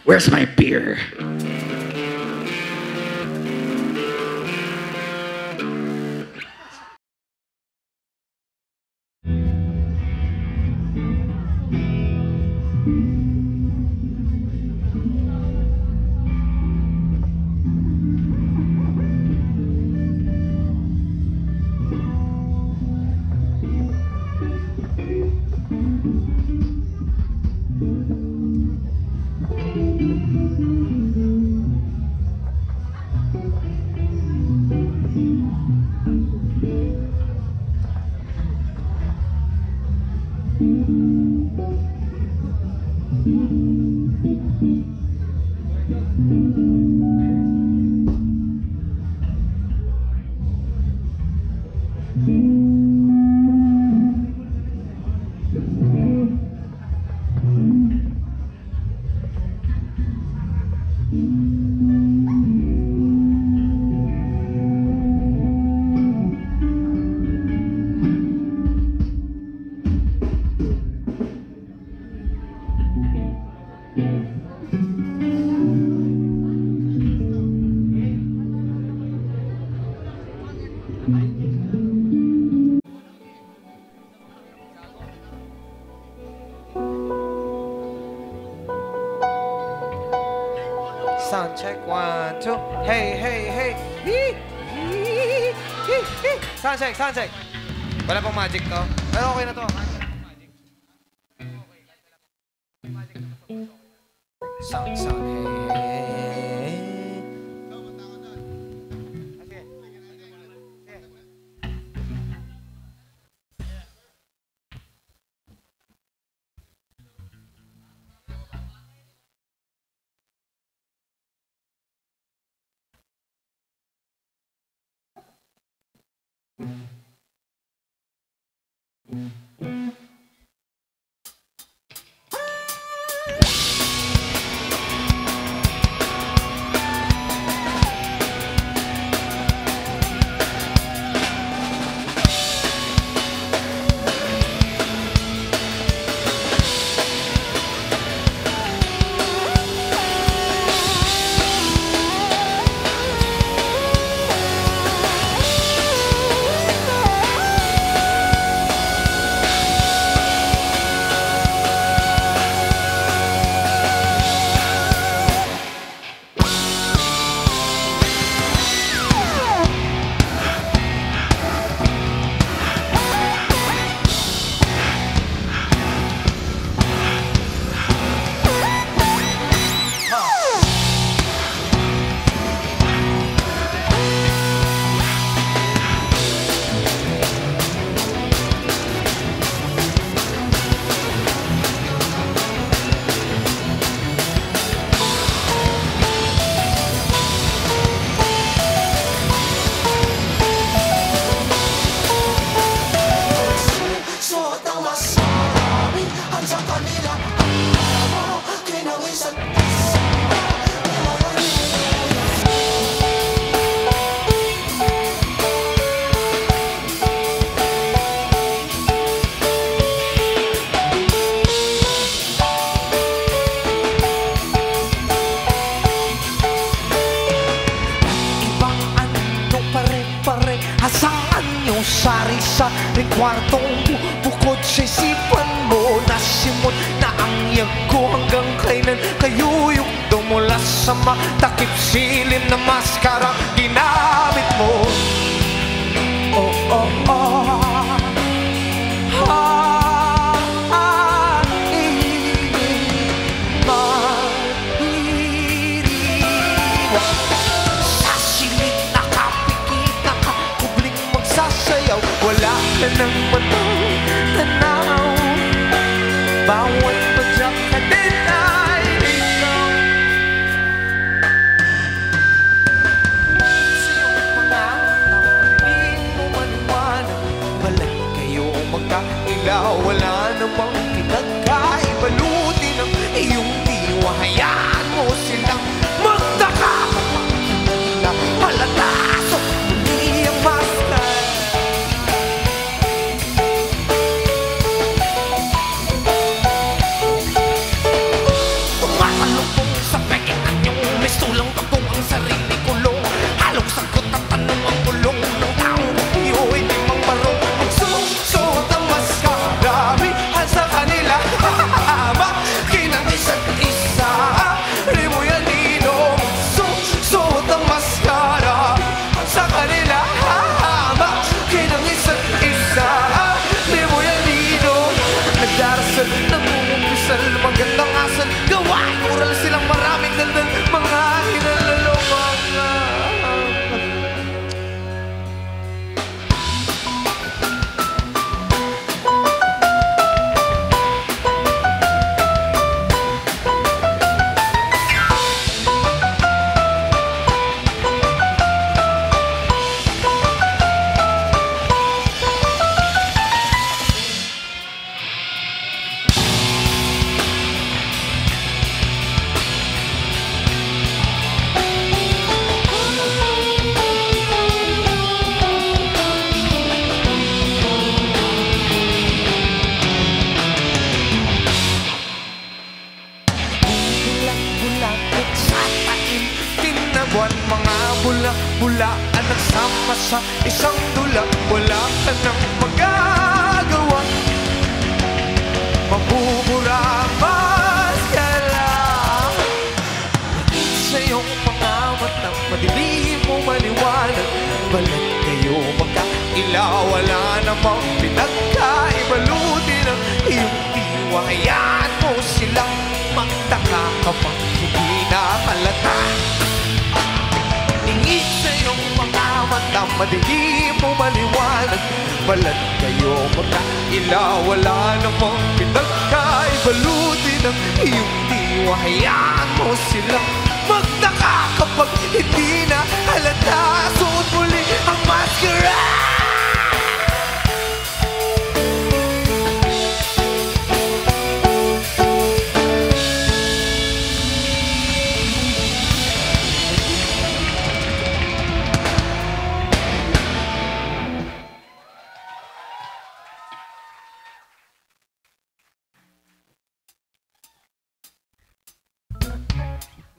Where's my beer? Sound check, 1, 2. Hey, hey, hey. Hee! Hee! Hee! Hee! Sound check, sound check. Wala pang magic to. Pero okay na to. Sound, sound. Hey, hey, hey. Sari-saring kwartong bukod sa isipan mo. Nasimot na ang iyag ko hanggang kailan kayuyukdo mula sa matakip silim na maskara ginamit mo. Oh, oh, oh. Wala ka nang matanaw. Bawat padyak ka din ay ikaw. Sa iyong pangarap, di mo maniwala. Balik kayo magkailaw. Wala namang pinagkaibaluti ng iyong diwa. Hayaan mo silang magtaka. Halata sa hindi ang master. Sa sa isang dula, wala ka nang magagawa. Mabubura ang maskara sa iyong mga matang madilim mo maliwanag. Balat kayo magkailaw, wala namang pinagkaibaluti ng iyong diwa. Hayaan mo silang magtaka kapag hindi nakalata. Ingit sa iyong mga mata, madilim mo maliwanag. Balat kayo magkailaw, wala namang pinagkaibaluti ng iyong diwa. Hayaan mo silang magtaka kapag hindi na halata. Suot muli ang maskara.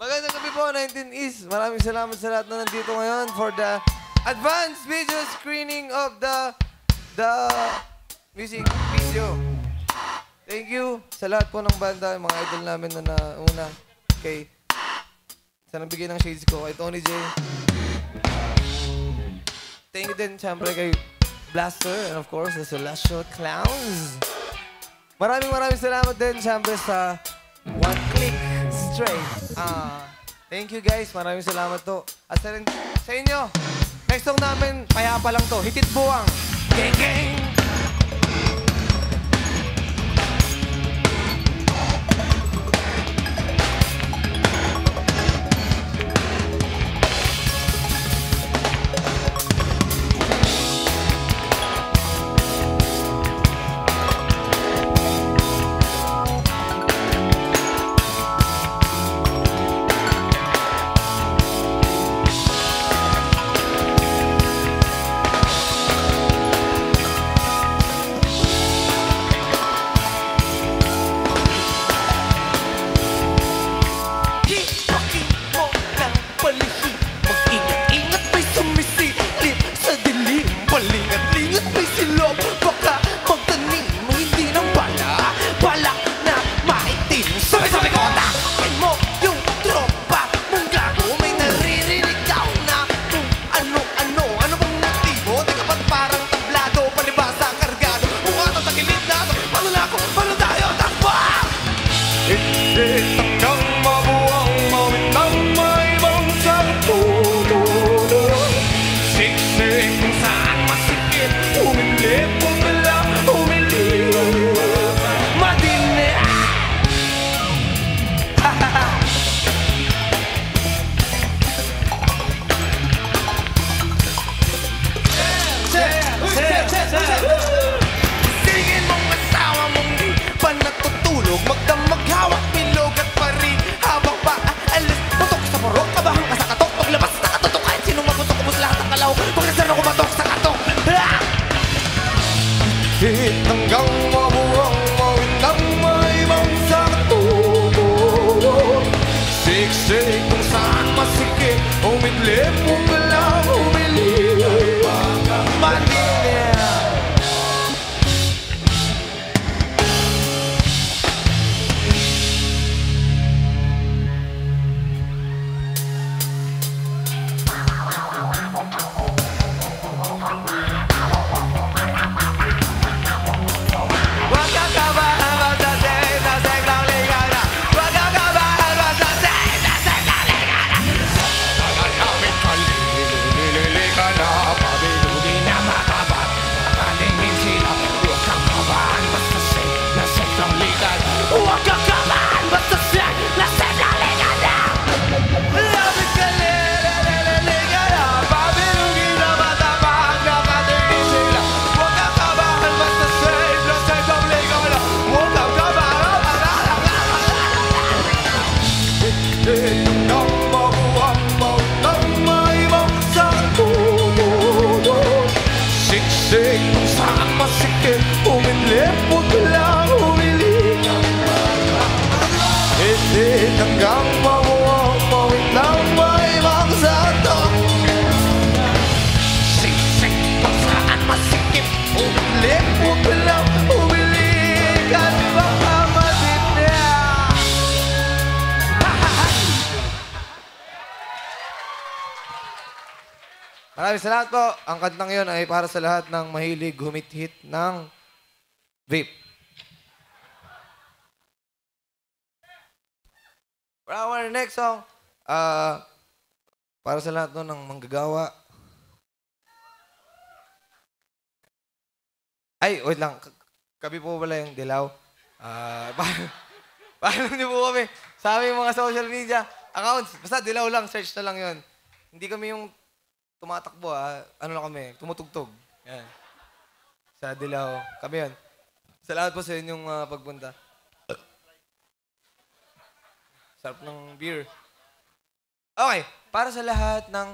Magandang gabi po, 19 East. Maraming salamat sa lahat na nandito ngayon for the advanced video screening of the music video. Thank you sa lahat po ng banda, mga idol namin na nauna. Kay, sa nagbigay ng shades ko, kay Tony J. Thank you din, siyempre, kay Blaster and of course, the Celestial Clowns. Maraming salamat din, siyempre, sa One Click Straight. Thank you guys. Maraming salamat to. At sa inyo, next song namin, payapa lang to. Hitit Buwang. Gang gang! Tingin mong asawa mong di pa natutulog, magdamag hawak bilog at pari habang pa alis putok sa purok, kabahang ka sa katok, paglabas sa katutok kahit sinong magutok, ubos lahat ang kalaw pagkasar ako matok sa katok. Hit hanggang mabuang mawindang may mangsa katulog, siksik kung saan masikip, umidlip kung galang umilip Manila. Hanggang mabuang mawindang may mangsa to, Maraming salamat po. Ang kantang yon ay para sa lahat ng mahilig humit-hit ng vape. For our next song, para sa lahat ng manggagawa. Ay, wait lang. Kami po pala yung dilaw. Paano niyo po kami sa aming mga social media accounts? Basta dilaw lang, search na lang yon. Hindi kami yung tumatakbo, ano lang kami, tumutugtog. Yan. Sa dilaw. Kami yun. Salamat po sa inyong pagpunta. Sarap ng beer. Okay, para sa lahat ng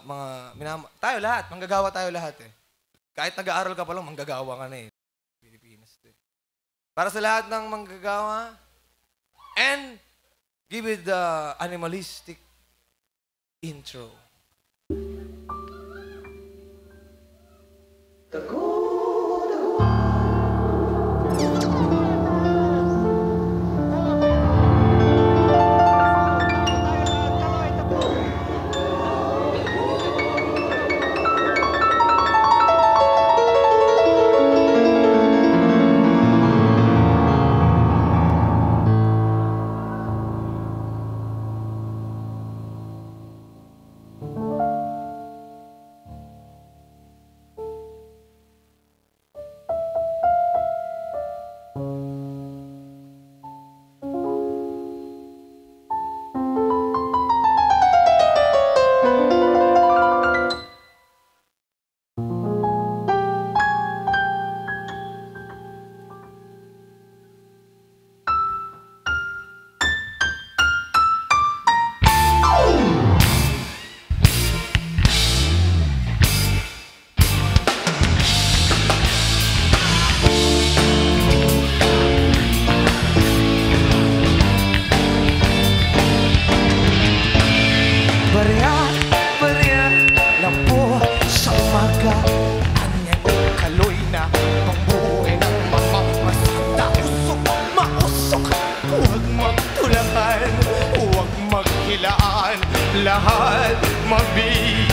mga tayo lahat, manggagawa tayo lahat eh. Kahit nag-aaral ka pa lang, manggagawa ka na eh. Pilipinas eh. Para sa lahat ng manggagawa, and give it the animalistic intro. Lahat mabiyaan.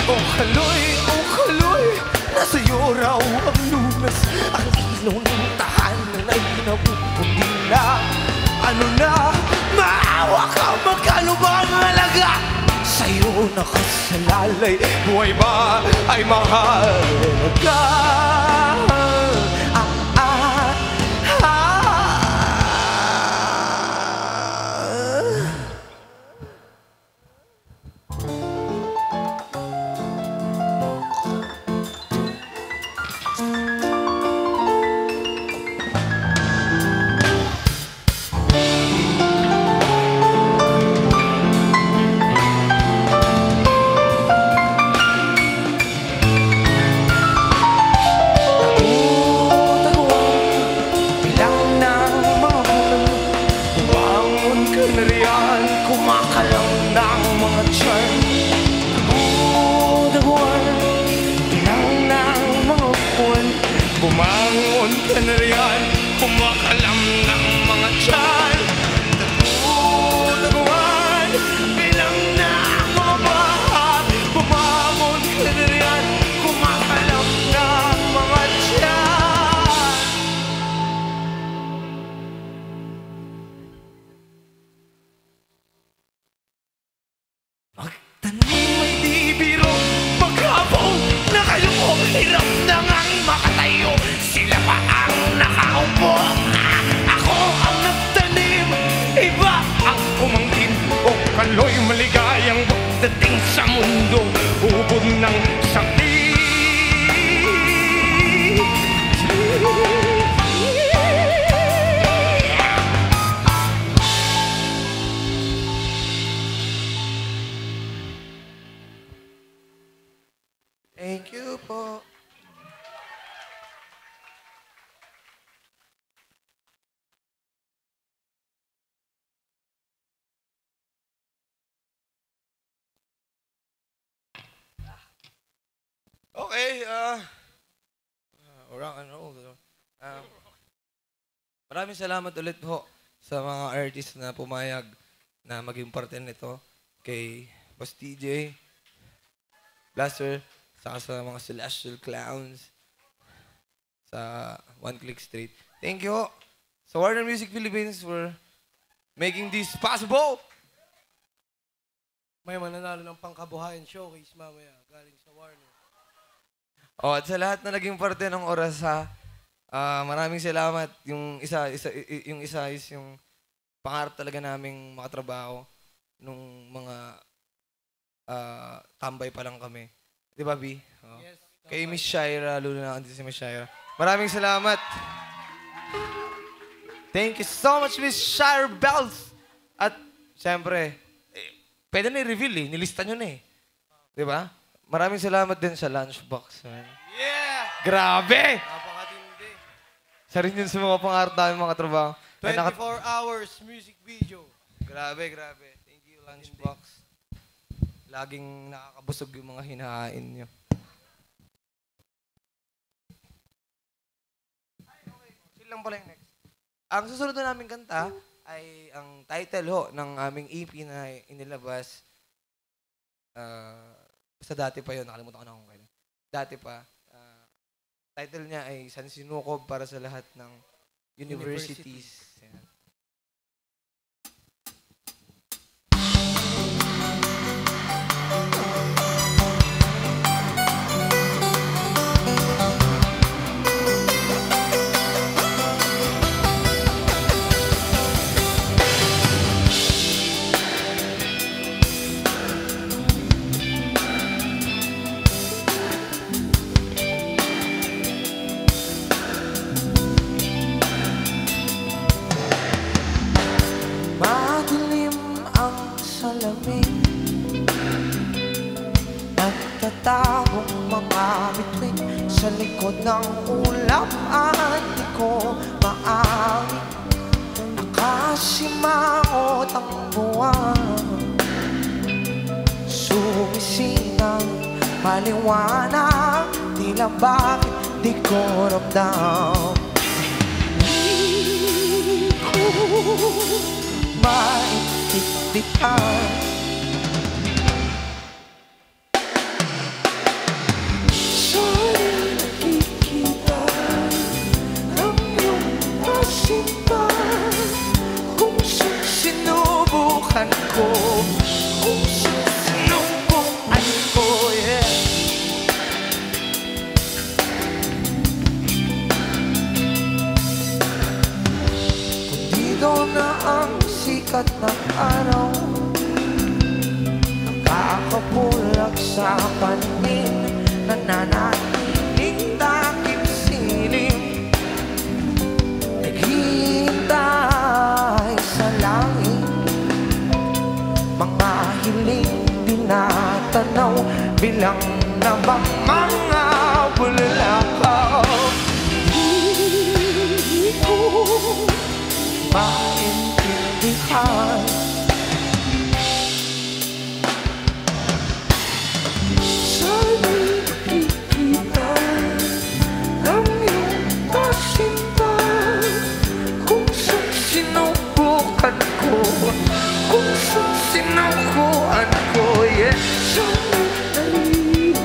Oh kaloy, nasa iyo raw ang lunas. Ang ilaw ng tahanan ay nabubundi na. Ano na, maawa ka, magkano ba ang halaga? Sa'yo nakasalalay, buhay ba ay mahalaga? Bumangon ka na riyan, kumakalam ng mga tiyan. Taguan, bilang na mga bahat. Bumangon ka na riyan, kumakalam ng mga tiyan. Magtanim ay di biro, maghapong na kayo mo, hirap na ngang makatayo. Sila pa ang nakaupo, ako ang nagtanim, iba ang kumangkin. O kaloy maligayang pagdating sa mundo, ubod ng sakit. Thank you po. Okay, rock and roll. Maraming salamat ulit po sa mga artists na pumayag na maging parte nito. Kay Boss TJ, Blaster, saka sa mga Celestial Clowns sa One Click Street. Thank you sa Warner Music Philippines for making this possible. May mananalo ng pangkabuhayan showcase mamaya galing sa Warner. Oh, at sa lahat na naging parte ng oras ha, maraming salamat. Yung isa is yung pangarap talaga naming makatrabaho nung mga tambay pa lang kami. Di ba, B? Oh. Yes. Kay Miss Shaira, lalo na andito si Miss Shaira. Maraming salamat. Thank you so much, Miss Shaira Bells. At, siyempre, pwede na i-reveal nilista nyo na Di ba? Maraming salamat din sa lunchbox, man. Yeah! Grabe! Napakatindi. Isa rin yun sa mga pangarap namin mga trabaho. 24 hours music video. Grabe, grabe. Thank you, lunchbox. Laging nakakabusog yung mga hinahain nyo. Chill lang pala yung next. Ang susunod na namin kanta ay ang title ho ng aming EP na inilabas. Basta dati pa yun, nakalimutan ko na kung kailan. Dati pa. Title niya ay San Sinukob para sa lahat ng universities. Yan. Nagtatagong mga bituin sa likod ng ulap at di ko maangin. Nakasimangot ang buwan, sumisinang maliwanag, tila bakit di ko ramdam. Di ko maintindihan kung sinubukan ko, kung sinubukan ko, yeah. Kung dito na ang sikat ng araw, nakakabulag sa paningin, nananatiling takip silim, naghihintay sa langit, mga hiling dinatanaw bilang na bang mga bulalakaw. Di ko maintindihan kung sinukuan ko, yeah. So nalibig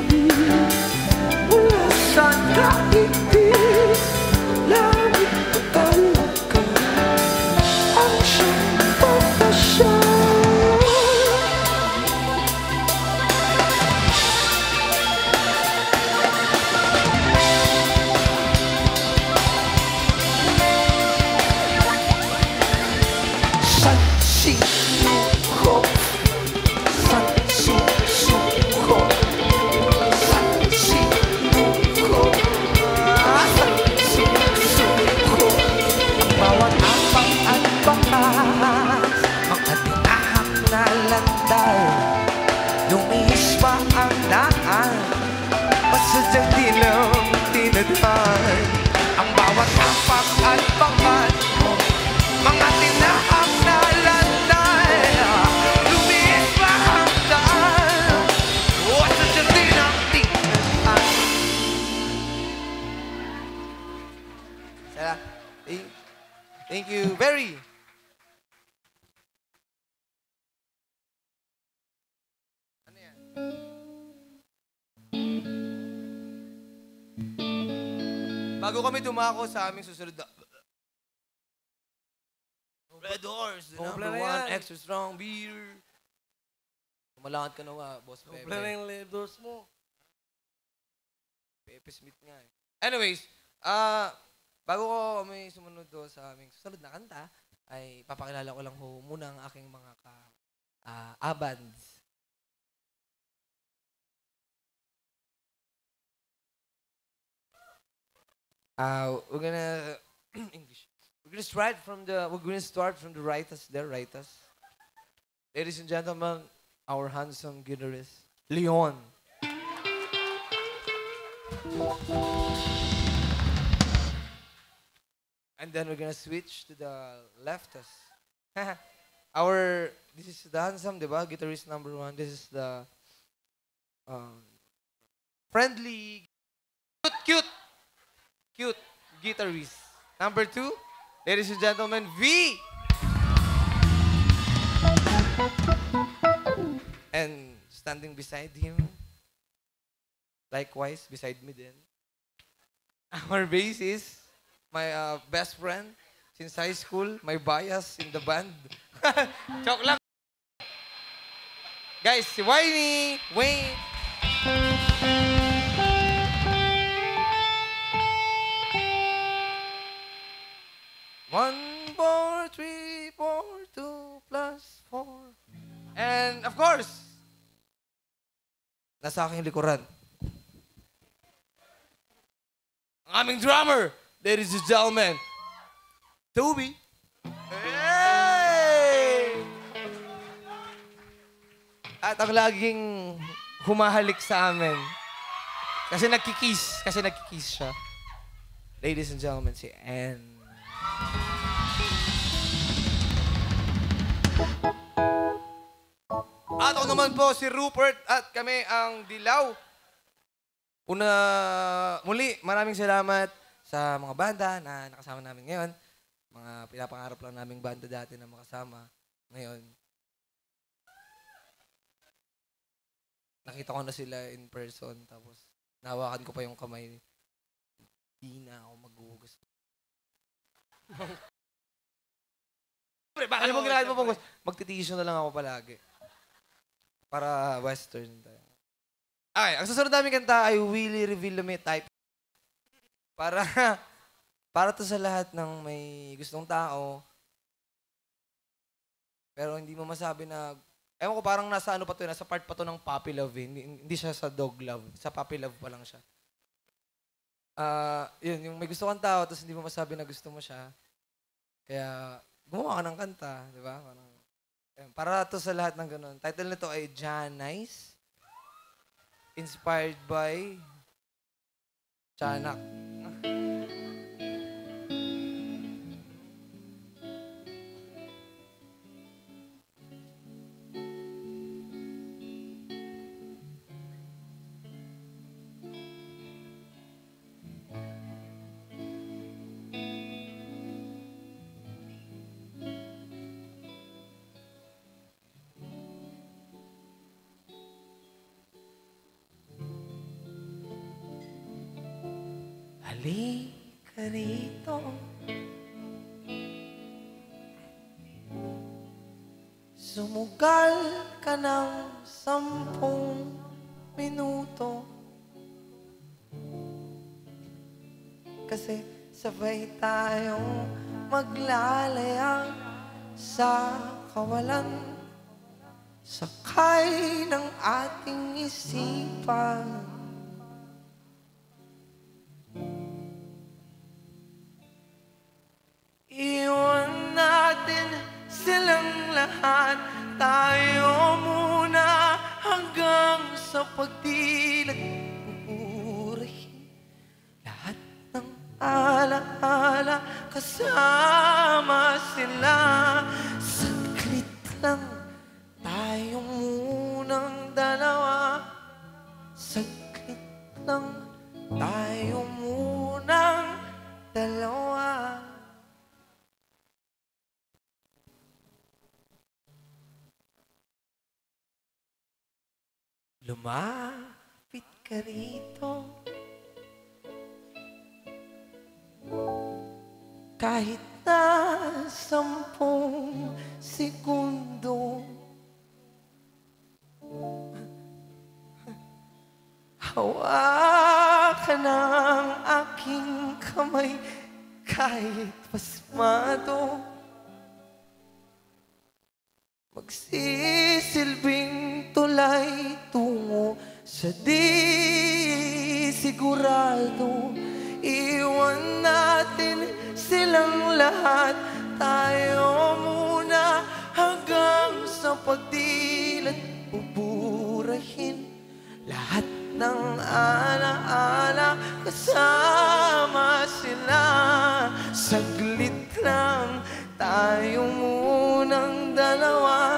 Thank you very. Ano yan? Bago kami dumako sa aming susunod na Red Horse, the Doble number na one yan. extra strong beer. Malakad ka na nga, Boss Pepe. Doble na yung labels mo. Pepe Smith nga eh. Anyways, bago ko kami sumunod do sa aming susunod na kanta, ay papakilala ko lang ho muna ang aking mga abands. We're gonna English. We're gonna start from the rightest there, rightest. Ladies and gentlemen, our handsome guitarist, Leon. And then we're gonna switch to the leftist. This is the handsome, diba? Guitarist number 1. This is the friendly, cute guitarist. Number 2, ladies and gentlemen, V. And standing beside him, likewise, beside me din, our bassist, my best friend since high school, my bias in the band. Joke lang. Guys, si Wayne. One, 4, 3, 4, 2 plus 4. And of course, nasa aking likuran, ang aming drummer, ladies and gentlemen, Toby. Hey! At ang laging humahalik sa amin. Kasi nagkikiss siya. Ladies and gentlemen, si Anne. At ako naman po si Rupert at kami ang Dilaw. Muli, maraming salamat sa mga banda na nakasama namin ngayon. Mga pinapangarap lang naming banda dati na makasama. Ngayon, nakita ko na sila in person. Tapos, nahawakan ko pa yung kamay. Hindi na ako maghuhugas. Ano mo ginagawa mo, Pongos? Magtitissue na lang ako palagi. Para western tayo. Okay, ang susunod namin kanta ay Willie Reveal Me Type. Para to sa lahat ng may gustong tao. Pero hindi mo masabi na, ewan ko parang nasa ano pa to, nasa part pa to ng puppy love eh. Hindi siya sa dog love. Sa puppy love pa lang siya. Yun, yung may gusto kang tao, tapos hindi mo masabi na gusto mo siya. Kaya, gumawa ka ng kanta, di ba? Para to sa lahat ng ganun. Title nito ay Janice. Inspired by Chanak. Halika rito. Sumugal ka ng 10 minuto. Kasi sabay tayong maglalaya sa kawalan. Sakay ng ating isipan. Iwan natin silang lahat. Tayo muna hanggang sa pagdilat. Pupurihin lahat ng alaala. Kasama sila. Saglit lang tayo munang dalawa. Saglit lang tayo munang dalawa. Lumapit ka rito. Kahit na 10 segundo. Hawakan ang aking kamay kahit pasmado. Magsisilbing tulay tungo sa di sigurado. Iwan natin silang lahat, tayo muna hanggang sa pagdilat. Pupurahin lahat ng alaala, kasama sila. Saglit lang, tayo munang dalawa.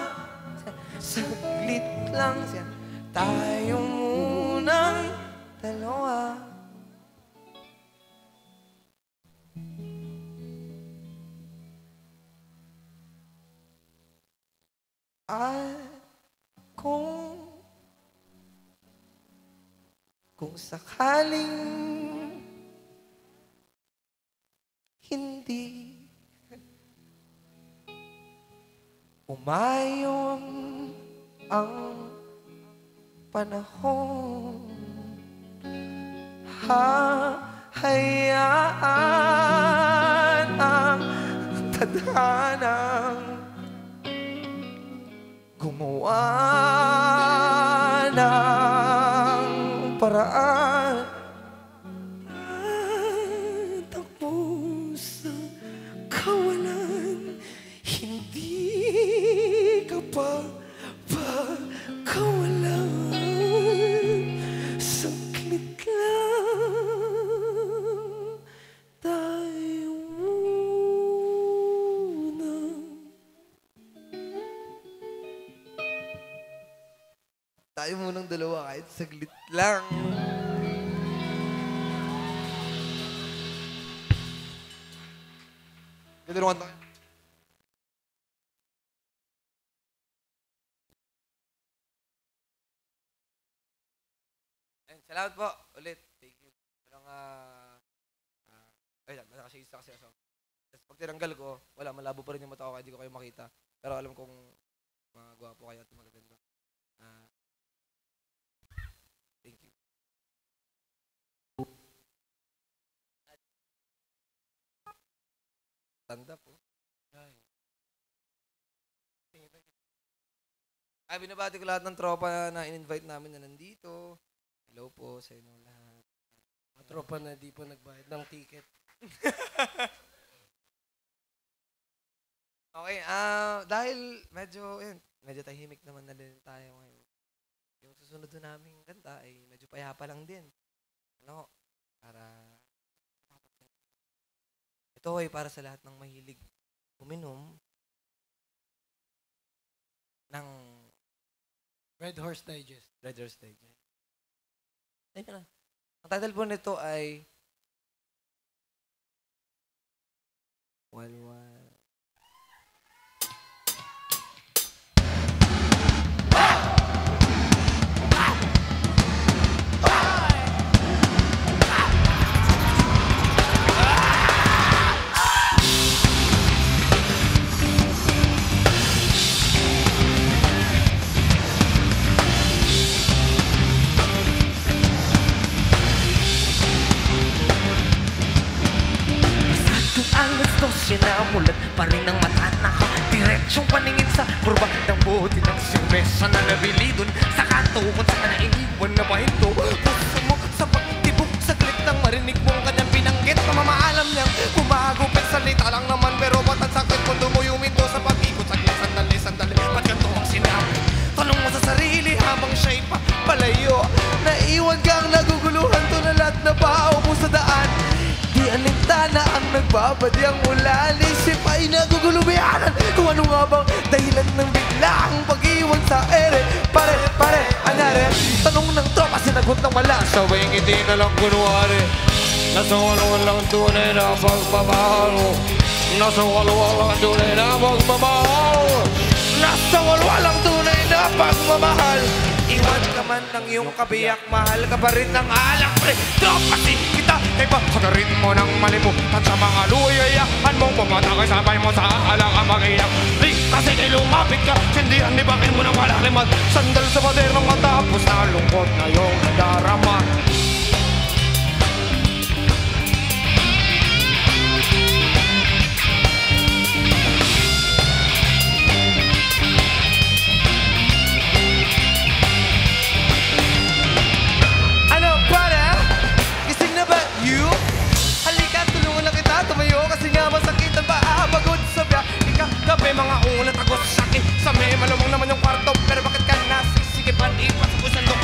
Saglit lang, tayo munang dalawa. At kung sakaling hindi umayon ang panahon, hahayaan ang tadhanang gumawa ng paraan. Takbo sa kawalan, hindi ka pa kawalan. Saglit lang, tayo muna. Tayo munang dalawa kahit saglit lang. Ganda naman tayo. Salamat po ulit. Thank you. Parang, ay, nakasisa kasi ako. Tapos pag tinanggal ko, wala, malabo pa rin yung mata ko kaya hindi ko kayo makita. Pero alam kong magwapo kayo at magaganda. Thank you. Tanda po. Ay, binabati ko lahat ng tropa na in-invite namin na nandito. Hello po sa inyo lahat. Mga tropa na di po nagbayad ng ticket. Okay, dahil medyo tahimik naman na din tayo ngayon. Yung susunod na naming kanta ay medyo payapa lang din. Ano? Ito ay para sa lahat ng mahilig uminom ng Red Horse Digest. Red Horse Digest. Ayun na. Ang title po nito ay Walwal. Sinamulat pa rin ang mata na diretsong paningin sa kurba ng buti ng simesa na nabili dun sa kanto kung saan na iniwan na bahinto. Puso mo sa pagtibok, saglit nang marinig mong kanyang binanggit. Pamamaalam niyang kumagupit, salita lang naman pero ba't ang sakit kung dumuyumin mo sa pag-ikot. Saglit, sandali, ba't ganito ang sinabi? Tanong mo sa sarili habang siya'y palayo. Naiwan kang naguguluhan, tunalat na paupo sa daan. Di alintana ang nagbabadyang ulan. Isip ay nagugulubianan kung ano nga bang dahilan ng biglaang pag-iwan sa ere. Pare, anyari? Tanong ng tropa, sinagot ng wala. Sabay ngiti na lang kunwari. Nasa walang tunay na pagmamahal. Nasa walang tunay na pagmamahal. Nasa walang tunay na pagmamahal. Iwan ka man ng iyong kabiyak, mahal ka pa rin ng alak, pre. Tropa kita, kay ba? Sagarin mo ng malimutan sa mga luyayahan mong pumatakay, sabay mo sa alang ang mag-iyak. Di kasi kay lumapit ka, sindihan ni bakit mo nang wala limat. Sandal sa pader ng matapos na lungkot na iyong nadarama. Kasi nga masakit ang paa, pagod sa biyahe ka. Gabi mga ulat, agos sakit. Sa may malumang naman yung kwarto, pero bakit ka nasisikipan? Ipasok ko sandok,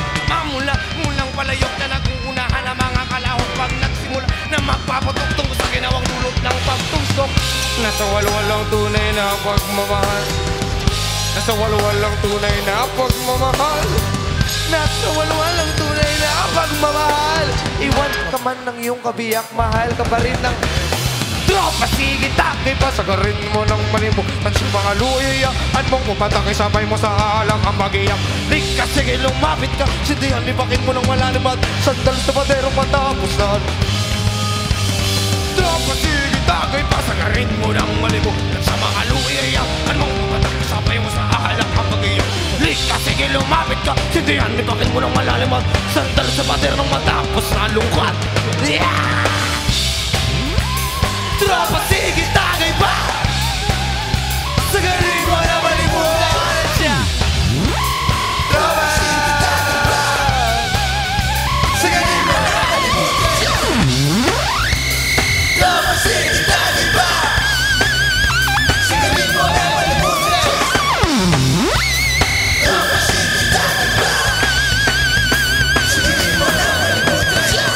mulang palayok na naguunahan ang mga kalahok. Pag nagsimula na magpapatugtong sa ginawang dulot ng pagtusok. Nasa walwalang tunay na pagmamahal. Nasa walwalang tunay na pagmamahal. Nasa walwalang tunay na pagmamahal. Iwan ka man ng iyong kabiyak, mahal ka pa rin ng tropa, sige takay pa. Sagarin mo ng malimutan sa mga luyayahan mong pumatakay, sabay mo sa alang ang mag-iyak. Di ka, sige lumapit ka, sindihan ni bakit mo nang wala naman. Sandal sa paderong matapos na tropa, sige takay pa. Sagarin mo ng malimutan sa mga luyayahan mong pumatakay, sabay mo sa alang ang mag-iyak. Di ka, sige lumapit ka, sindihan ni bakit mo nang wala naman. Sandal sa paderong matapos na lungkot. Yeah! Tropa, sige, tagay pa! Sagarin mo na malimutan siya! Tropa, sige, tagay pa! Sagarin mo na malimutan siya! Tropa, sige, tagay pa! Sagarin mo na malimutan siya! Tropa, sige, tagay pa! Sagarin mo na malimutan siya!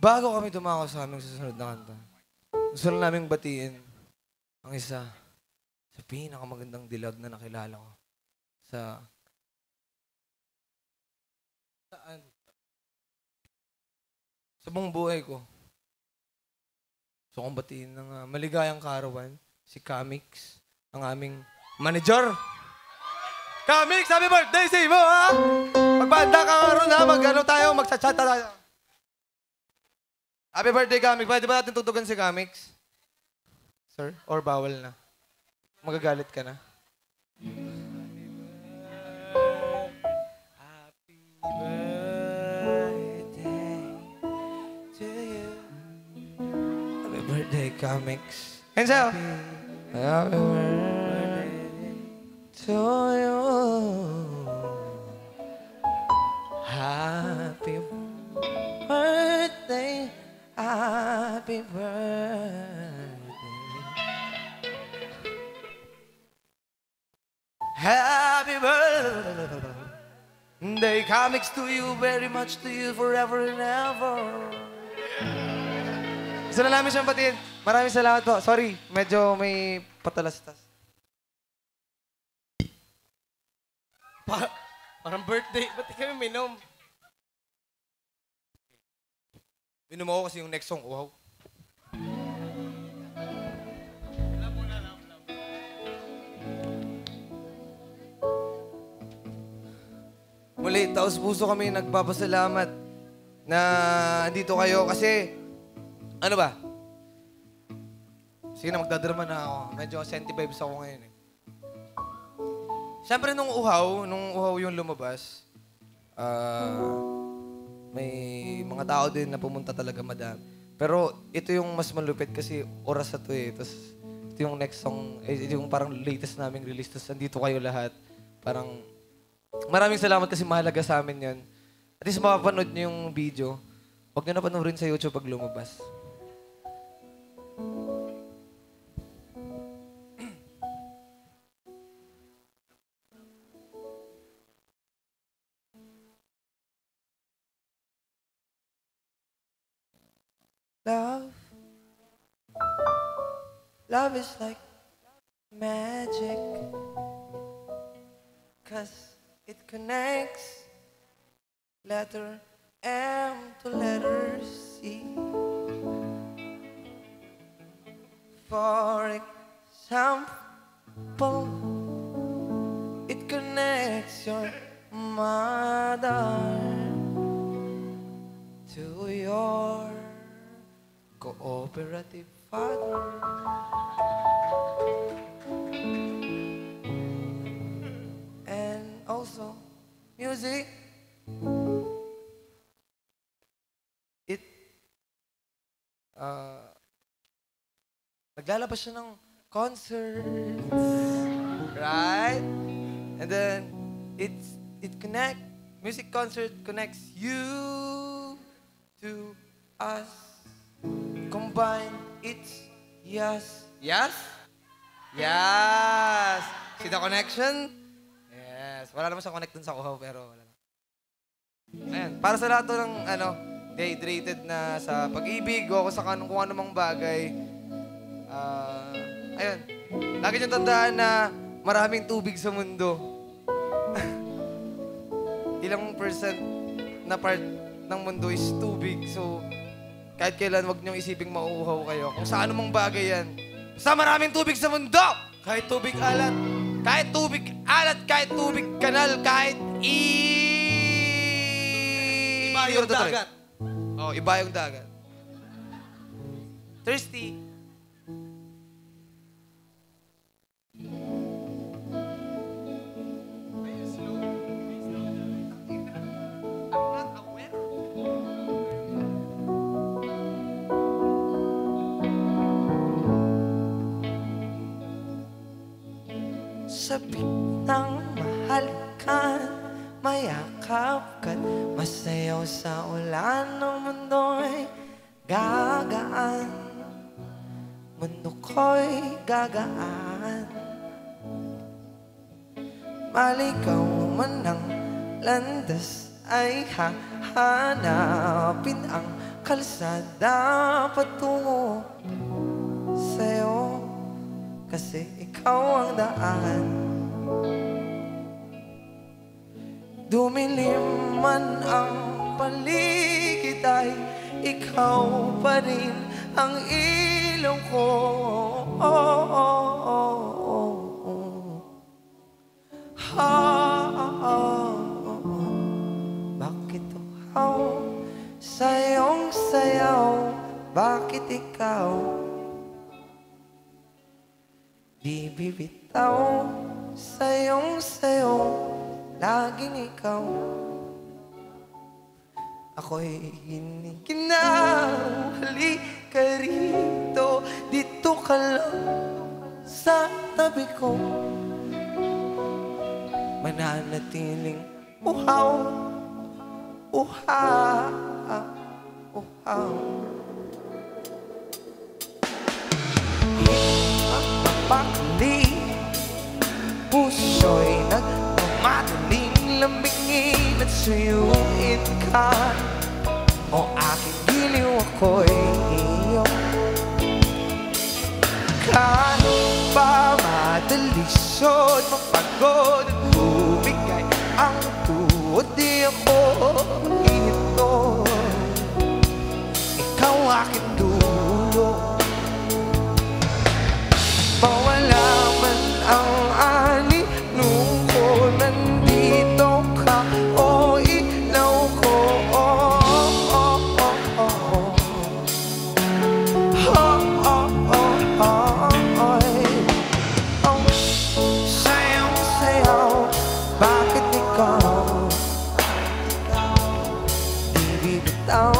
Bago kami dumako sa aming susunod na kanta, gusto lang naming batiin ang isa sa pinakamagandang dilag na nakilala ko sa... Saan? Sa buong buhay ko. Gusto kong batiin ng maligayang karawan, si Kamix, ang aming manager. Kamix, happy birthday sa mo, ha? Magbanda ka nga ron, ha? Mag-ano tayo, magchat-chat tayo. Happy birthday, Kamix. Pwede ba natin tutugan si Kamix? Sir? Or bawal na? Magagalit ka na? Happy birthday to you. Happy birthday, Kamix. And sa'yo? Happy birthday to you. Happy birthday. Happy birthday. Happy birthday, Kamix, to you, very much to you, forever and ever. Gusto na namin siyang batiin. Maraming salamat po. Sorry, medyo may patalastas. Parang birthday. Ba't di kami minom? Minom ako kasi yung next song, wow. Muli, taos puso kami nagpapasalamat na andito kayo kasi, ano ba? Sige na, magdadrama na ako. Medyo senti vibes ako ngayon eh. Siyempre nung uhaw yung lumabas, may mga tao din na pumunta talaga madami. Pero ito yung mas malupit kasi oras na to eh. Tapos ito yung next song, ito yung parang latest naming release. Tapos andito kayo lahat. Parang maraming salamat kasi mahalaga sa amin yan. At least mapapanood nyo yung video. Huwag nyo na panoorin sa YouTube pag lumabas. Love, love is like magic, 'cause it connects letter M to letter C. For example, it connects your mother to your cooperative father. And also, music, it, naglalabas siya ng concerts, right? And then, music concert connects you to us. Combined, it's yes. Yes? Yes! See the connection? Yes. Wala naman siyang connect dun sa kuhaw, pero wala. Ayan. Para sa lahat to ng, dehydrated na sa pag-ibig o kung anumang bagay, ayun. Lagi niyong tandaan na maraming tubig sa mundo. Ilang percent na part ng mundo is tubig. So, kahit kailan, wag niyong isiping mauuhaw kayo. Kung sa anumang bagay yan. Basta maraming tubig sa mundo! Kahit tubig alat. Kahit tubig alat, kahit tubig kanal, kahit Iba yung dagat. Oh, iba yung dagat. Thirsty. Sabik ng mahal ka, mayakap ka't masayaw sa ulan ng mundo'y gagaan. Mundo ko'y gagaan. Maligaw man ang landas ay hahanapin ang kalsada patungo sa'yo. Kasi ikaw ang daan. Dumilim man ang paligid ay ikaw pa rin ang ilaw ko. Bakit uhaw sa iyong sayaw? Bakit ikaw di bibitaw sa iyong sayo, laging ikaw. Ako'y giniginaw, halika rito, dito ka lang sa tabi ko. Mananatiling uhaw, uhaw. Pakli, puso'y nagmamadaling lamingin at suyuin ka. O aking giliw ako'y iyo. Kahit pa madalisod, mapagod at bumigay ang tuod, di ako ito. Ikaw aking dulo. Mawala man ang ani nung ko nandito ka, o ilaw ko. Sayaw-sayaw, bakit ikaw di bibitaw?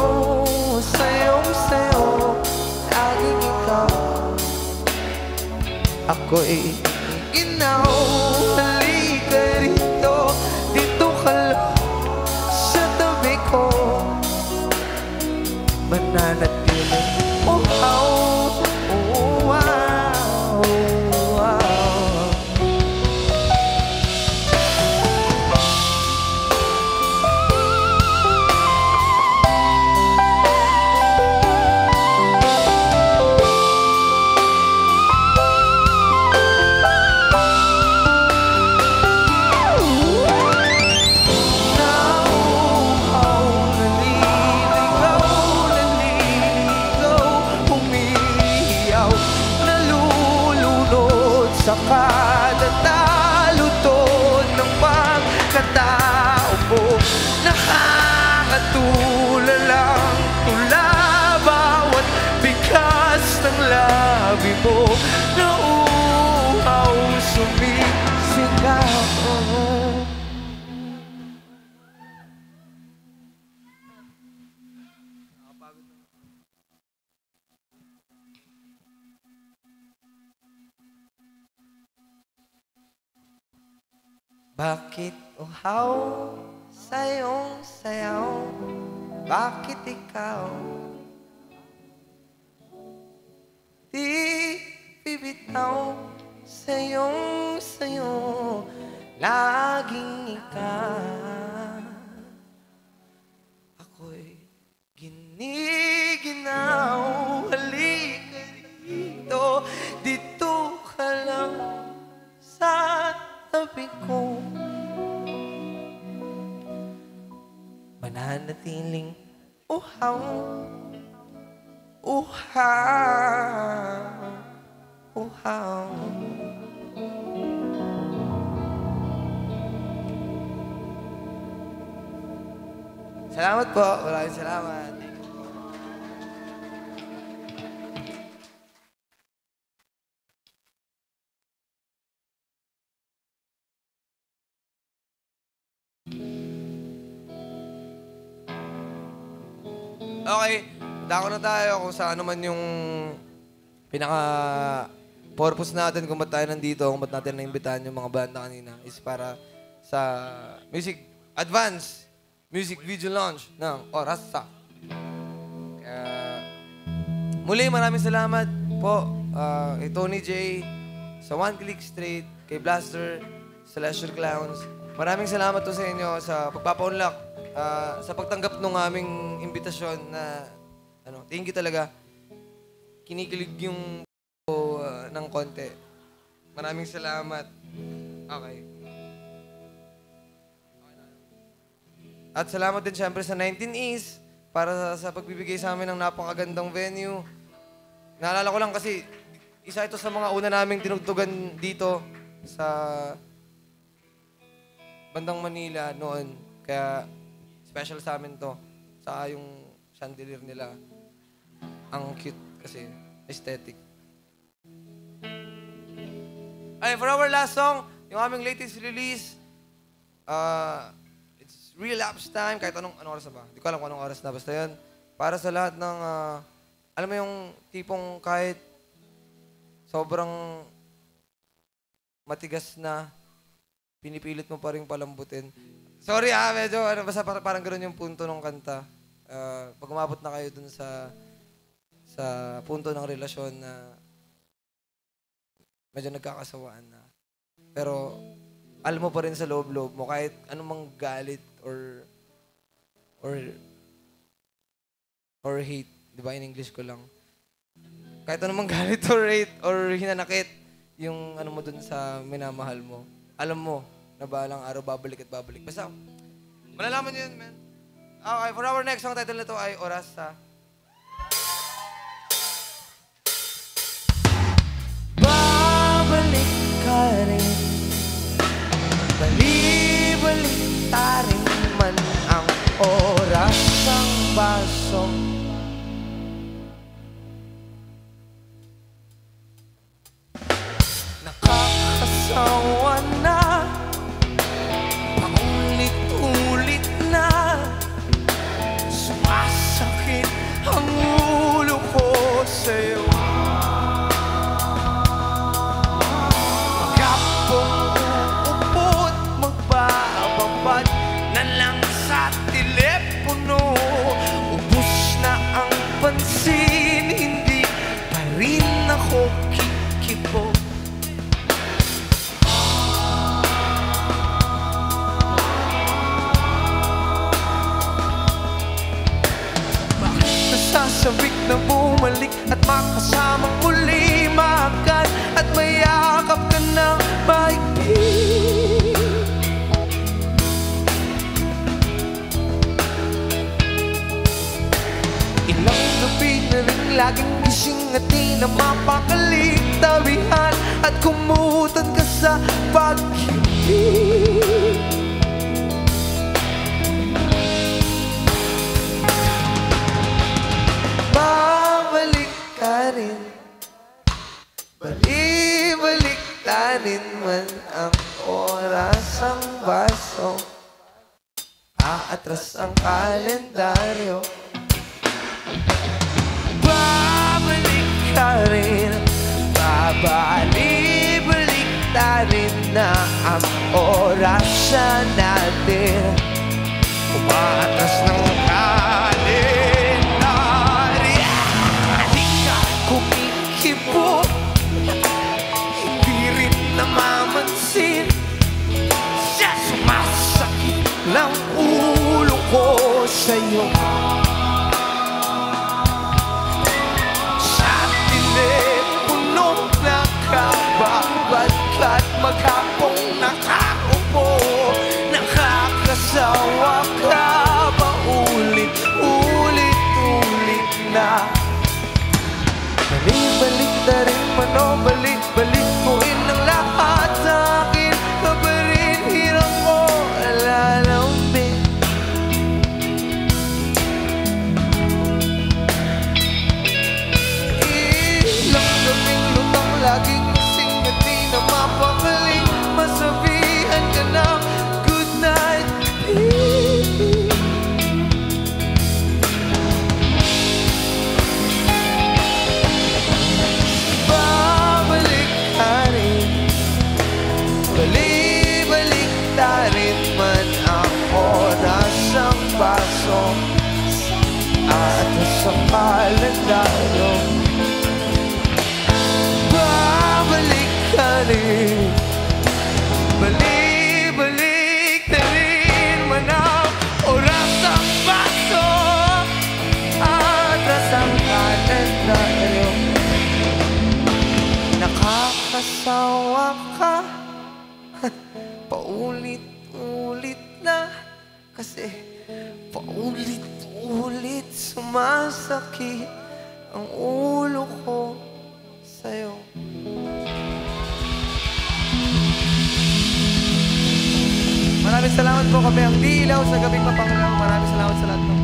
Sayaw-sayaw, laging ikaw. Ako'y ginaw, halika rito, dito ka lang sa tabi ko. Mananatiling uhaw, wow, wow. tulalang tula. Bawat bigas ng labi mo nauuhaw sumisigaw. Bakit uhaw sa iyong sayaw? Bakit ikaw di bibitaw sa iyong sayo? Laging ikaw ako'y giniginaw. Halika dito, dito ka lang sa tabi ko. Mananatiling uhaw, uhaw, uhaw. Salamat po. Maraming salamat. Okay, dako na tayo kung sa ano man yung pinaka-purpose natin kung ba't tayo nandito, kung ba't natin naimbitahan yung mga banda kanina is para sa advance music video launch ng Orasa. Kaya, muli maraming salamat po kay Tony J, sa One Click Straight, kay Blaster, Celestial Clowns. Maraming salamat po sa inyo sa pagpapa-unlock. Sa pagtanggap ng aming imbitasyon na thank you talaga. Kinikilig yung ng konti. Maraming salamat. Okay. At salamat din siyempre sa 19 East para sa pagbibigay sa amin ng napakagandang venue. Naalala ko lang kasi isa ito sa mga una naming tinugtugan dito sa bandang Manila noon. Kaya special sa amin to. Saka yung chandelier nila. Ang cute kasi. Aesthetic. Ay, for our last song, yung aming latest release, it's relapse time. Kahit anong oras na ba? Hindi ko alam kung anong oras na. Basta yun. Para sa lahat ng, alam mo yung tipong kahit sobrang matigas na, pinipilit mo pa rin palambutin. Sorry medyo basta parang gano'n yung punto ng kanta. Pag umabot na kayo dun sa punto ng relasyon na medyo nagkakasawaan na. Pero alam mo pa rin sa loob-loob mo kahit anumang galit or hate, di ba in English ko lang. Kahit anumang galit or hate or hinanakit yung ano mo dun sa minamahal mo. Alam mo na balang araw babalik at babalik. Basta, malalaman nyo yun, man. Okay, for our next song, title nito ay Orasa. Babalik ka rin, bali-balik taring man ang oras ng baso. Nakakasawa na, paulit-ulit na, sumasakit ang ulo ko sa'yo. Magapong uupot, magbababad na lang sa telepono. Ubus na ang pansin, hindi pa rin ako kikibo. Sasabik na bumalik at makasamang muli, makan at mayakap ka ng mahigpit. Ilang gabi na rin laging gising at di na mapakali, tawihan at kumutan ka sa pag-ibig. Balik-baliktarin man ang oras ang baso, aatras ang kalendaryo. Babalik ka rin, babalik-balik tarin na ang oras natin, umaatras ng kalendaryo. Di ka kumikibo, hindi rin namamansin, sumasakit ng ulo ko sa'yo. Sa telepono nakababad ka't maghapong nakaupo, nakakasawa ka ba ulit-ulit na? Balik-balik na rin man o balik-balik mo ang lahat sa akin, pa rin hirang mo alalambing. Ilang gabing lutang, laging lasing at di na mapagaling, masabihan ka na good night, baby. Babalik ka rin, balik-balik tarin man ang oras ang baso, at sa kalendaryo. Babalik ka rin, balik-balik tarin man ang oras ang baso, at sa kalendaryo. Nakakasawa ka, paulit-ulit na, kasi paulit-ulit sumasakit ang ulo ko sa'yo. Maraming salamat po, kami ang Dilaw sa Gabing Mapangalaw. Maraming salamat sa lahat po.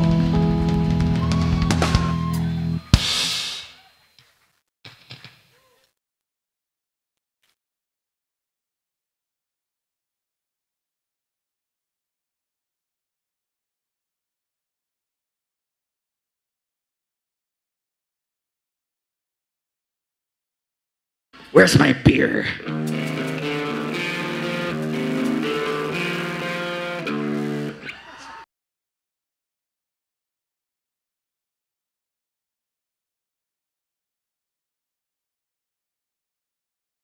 Where's my beer?